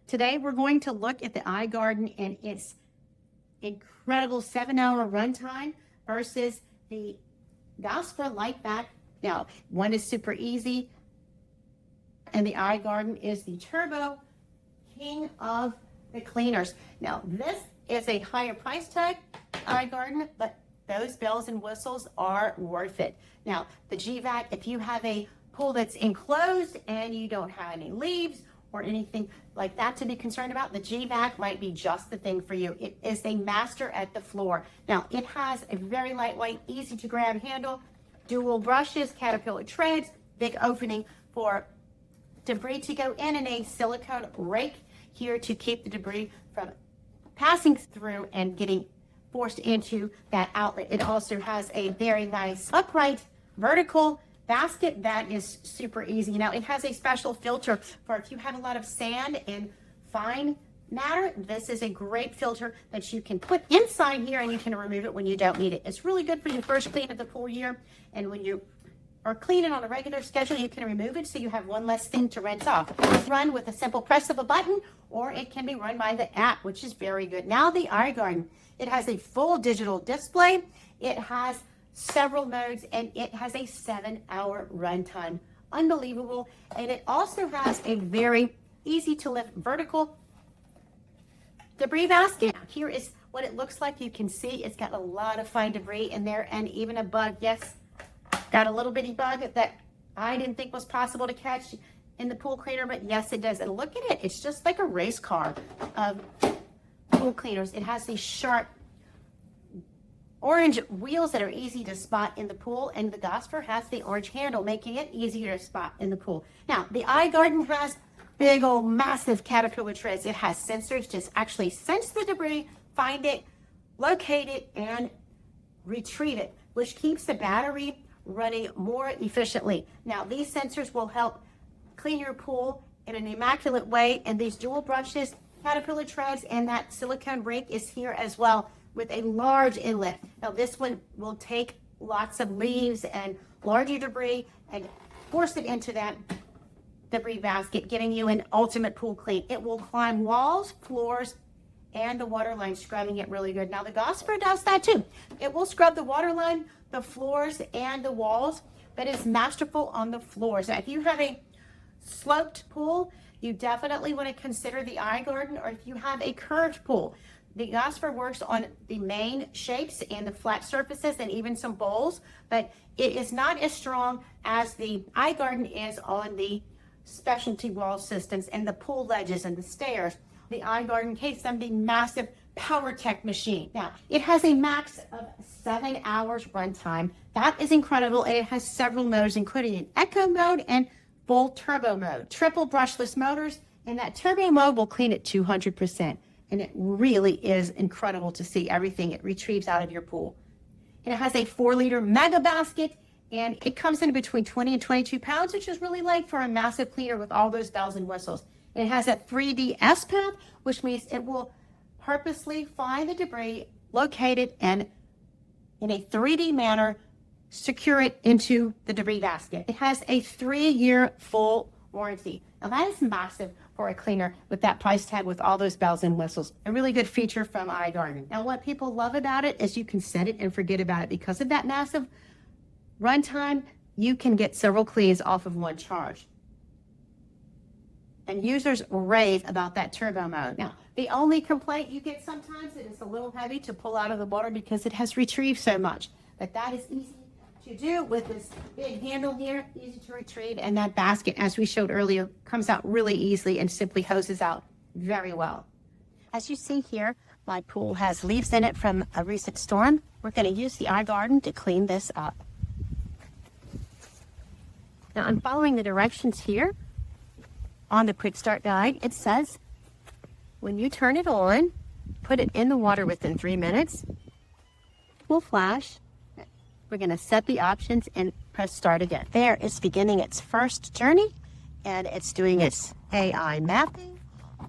Today we're going to look at the iGarden and its incredible 7-hour runtime versus the Gosvor LiteVac. Now, one is super easy, and the iGarden is the turbo king of the cleaners. Now, this is a higher price tag iGarden, but those bells and whistles are worth it. Now, the GVac, if you have a pool that's enclosed and you don't have any leaves or anything like that to be concerned about, the GVac might be just the thing for you. It is a master at the floor. Now, it has a very lightweight, easy to grab handle, dual brushes, caterpillar treads, big opening for debris to go in, and a silicone rake here to keep the debris from passing through and getting forced into that outlet. It also has a very nice upright vertical basket that is super easy. Now, it has a special filter for if you have a lot of sand and fine matter. This is a great filter that you can put inside here, and you can remove it when you don't need it. It's really good for your first clean of the pool year, and when you are cleaning on a regular schedule, you can remove it so you have one less thing to rinse off. It's run with a simple press of a button, or it can be run by the app, which is very good. Now, the iGarden, it has a full digital display. It has several modes, and it has a 7-hour runtime. Unbelievable. And it also has a very easy to lift vertical debris basket. Here is what it looks like. You can see it's got a lot of fine debris in there, and even a bug. Yes, got a little bitty bug that I didn't think was possible to catch in the pool cleaner, but yes, it does. And look at it. It's just like a race car of pool cleaners. It has these sharp orange wheels that are easy to spot in the pool, and the Gosvor has the orange handle, making it easier to spot in the pool. Now, the iGarden has big old massive caterpillar treads. It has sensors to actually sense the debris, find it, locate it, and retrieve it, which keeps the battery running more efficiently. Now, these sensors will help clean your pool in an immaculate way, and these dual brushes, caterpillar treads, and that silicone rake is here as well with a large inlet. Now, this one will take lots of leaves and larger debris and force it into that debris basket, giving you an ultimate pool clean. It will climb walls, floors, and the water line, scrubbing it really good. Now, the Gosvor does that too. It will scrub the water line, the floors, and the walls, but it's masterful on the floors. Now, if you have a sloped pool, you definitely want to consider the iGarden, or if you have a curved pool. The Gosvor works on the main shapes and the flat surfaces and even some bowls, but it is not as strong as the iGarden is on the specialty wall systems and the pool ledges and the stairs. The iGarden K70 massive power tech machine. Now, it has a max of 7 hours runtime. That is incredible, and it has several modes, including an eco mode and full turbo mode. Triple brushless motors, and that turbo mode will clean at 200%. And it really is incredible to see everything it retrieves out of your pool. And it has a 4-liter mega basket, and it comes in between 20 and 22 pounds, which is really light for a massive cleaner with all those bells and whistles. And it has a 3D S path, which means it will purposely find the debris, locate it, and in a 3D manner, secure it into the debris basket. It has a 3-year full warranty. Now, that is massive for a cleaner with that price tag with all those bells and whistles. A really good feature from iGarden. Now, what people love about it is you can set it and forget about it. Because of that massive runtime, you can get several cleans off of one charge. And users rave about that turbo mode. Now, the only complaint you get sometimes is it's a little heavy to pull out of the water because it has retrieved so much. But that is easy to do with this big handle here, easy to retrieve, and that basket, as we showed earlier, comes out really easily and simply hoses out very well. As you see here, my pool has leaves in it from a recent storm. We're going to use the iGarden to clean this up. Now, I'm following the directions here on the quick start guide. It says when you turn it on, put it in the water within 3 minutes. It will flash. We're going to set the options and press start again. There, it's beginning its first journey, and it's doing its AI mapping.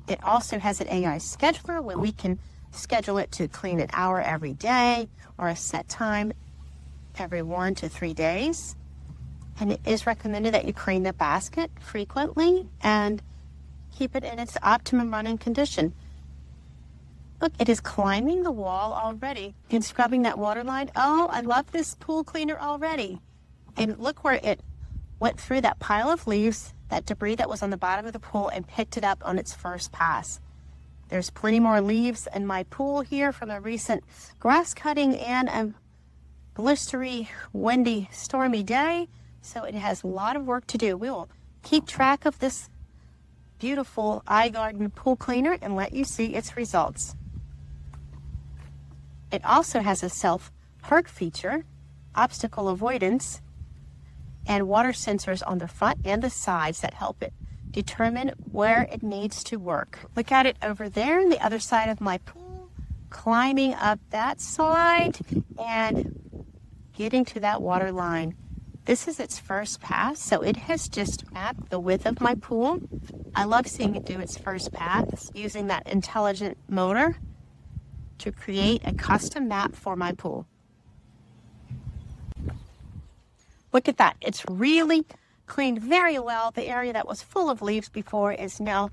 It also has an AI scheduler where we can schedule it to clean an hour every day or a set time every 1 to 3 days. And it is recommended that you clean the basket frequently and keep it in its optimum running condition. Look, it is climbing the wall already and scrubbing that water line. Oh, I love this pool cleaner already. And look where it went through that pile of leaves, that debris that was on the bottom of the pool, and picked it up on its first pass. There's plenty more leaves in my pool here from a recent grass cutting and a blistery, windy, stormy day. So it has a lot of work to do. We will keep track of this beautiful iGarden pool cleaner and let you see its results. It also has a self-perk feature, obstacle avoidance, and water sensors on the front and the sides that help it determine where it needs to work. Look at it over there on the other side of my pool, climbing up that side and getting to that water line. This is its first pass, so it has just mapped the width of my pool. I love seeing it do its first pass using that intelligent motor to create a custom map for my pool. Look at that. It's really cleaned very well. The area that was full of leaves before is now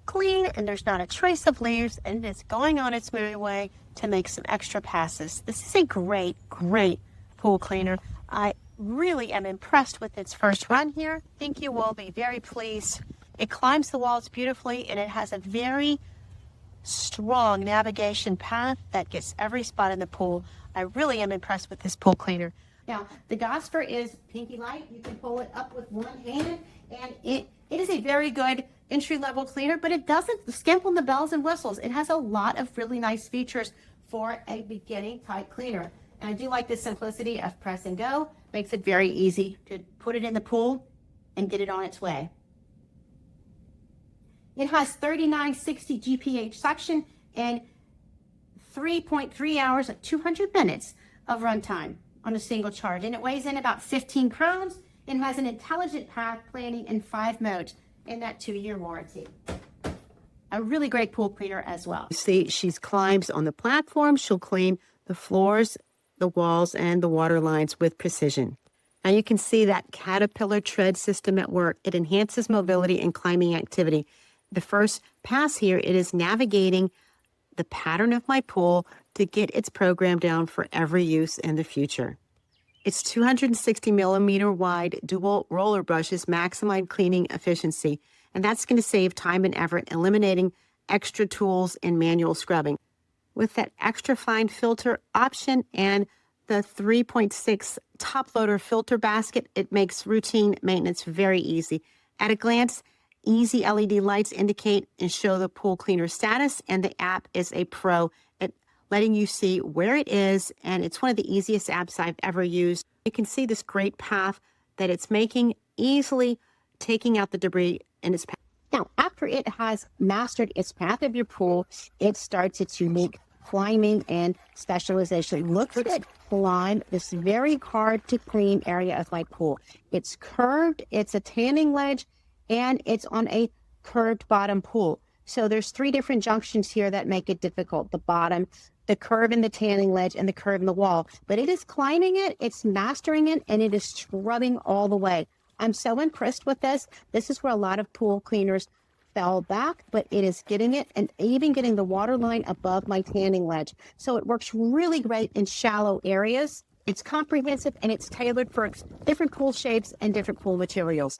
clean, and there's not a trace of leaves, and it's going on its merry way to make some extra passes. This is a great, great pool cleaner. I really am impressed with its first run here. I think you will be very pleased. It climbs the walls beautifully, and it has a very strong navigation path that gets every spot in the pool. I really am impressed with this pool cleaner. Now, the Gosvor is pinky light. You can pull it up with one hand, and it is a very good entry-level cleaner, but it doesn't skimp on the bells and whistles. It has a lot of really nice features for a beginning type cleaner. And I do like the simplicity of press and go. Makes it very easy to put it in the pool and get it on its way. It has 3960 GPH suction and 3.3 hours at 200 minutes of runtime on a single charge. And it weighs in about 15 pounds and has an intelligent path planning in 5 modes in that 2-year warranty. A really great pool cleaner as well. See, she climbs on the platform. She'll clean the floors, the walls, and the water lines with precision. Now you can see that caterpillar tread system at work. It enhances mobility and climbing activity. The first pass here, it is navigating the pattern of my pool to get its program down for every use in the future. Its 260 millimeter wide dual roller brushes maximize cleaning efficiency, and that's going to save time and effort, eliminating extra tools and manual scrubbing. With that extra fine filter option and the 3.6 top loader filter basket, it makes routine maintenance very easy. At a glance, easy LED lights indicate and show the pool cleaner status, and the app is a pro at letting you see where it is, and it's one of the easiest apps I've ever used. You can see this great path that it's making, easily taking out the debris in its path. Now, after it has mastered its path of your pool, it starts its unique climbing and specialization. Look at it climb this very hard to clean area of my pool. It's curved, it's a tanning ledge, and it's on a curved bottom pool. So there's 3 different junctions here that make it difficult. The bottom, the curve in the tanning ledge, and the curve in the wall. But it is climbing it, it's mastering it, and it is scrubbing all the way. I'm so impressed with this. This is where a lot of pool cleaners fell back, but it is getting it and even getting the water line above my tanning ledge. So it works really great in shallow areas. It's comprehensive and it's tailored for different pool shapes and different pool materials.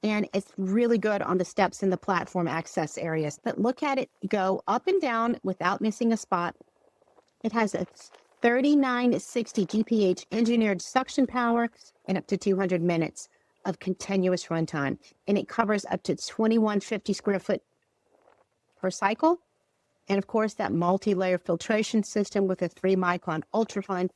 And it's really good on the steps and the platform access areas. But look at it go up and down without missing a spot. It has a 3960 GPH engineered suction power and up to 200 minutes of continuous runtime. And it covers up to 2150 square foot per cycle. And of course, that multi-layer filtration system with a 3-micron ultrafine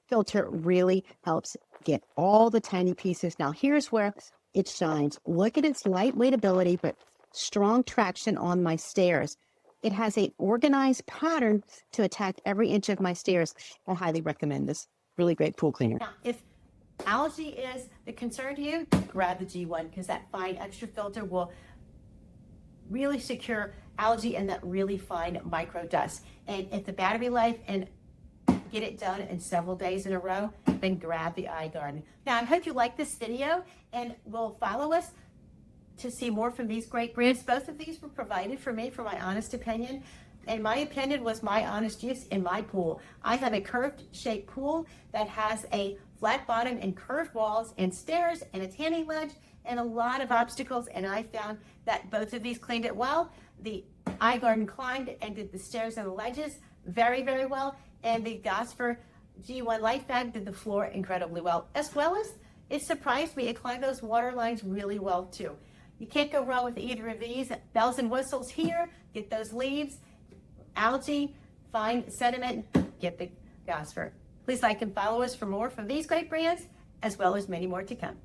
filter really helps get all the tiny pieces. Now, here's where it shines. Look at its lightweight ability, but strong traction on my stairs. It has an organized pattern to attack every inch of my stairs. I highly recommend this. Really great pool cleaner. Now, if algae is the concern to you, grab the G1 because that fine extra filter will really secure algae and that really fine micro dust. And if the battery life and get it done in several days in a row, then grab the iGarden. Now, I hope you like this video and will follow us to see more from these great brands. Both of these were provided for me for my honest opinion. And my opinion was my honest use in my pool. I have a curved shaped pool that has a flat bottom and curved walls and stairs and a tanning ledge and a lot of obstacles. And I found that both of these cleaned it well. The iGarden climbed and did the stairs and the ledges very, very well. And the Gosvor G1 LiteVac did the floor incredibly well. As well as, it surprised me, it climbed those water lines really well too. You can't go wrong with either of these. Bells and whistles here, get those leaves, algae, fine sediment, get the Gosvor. Please like and follow us for more from these great brands, as well as many more to come.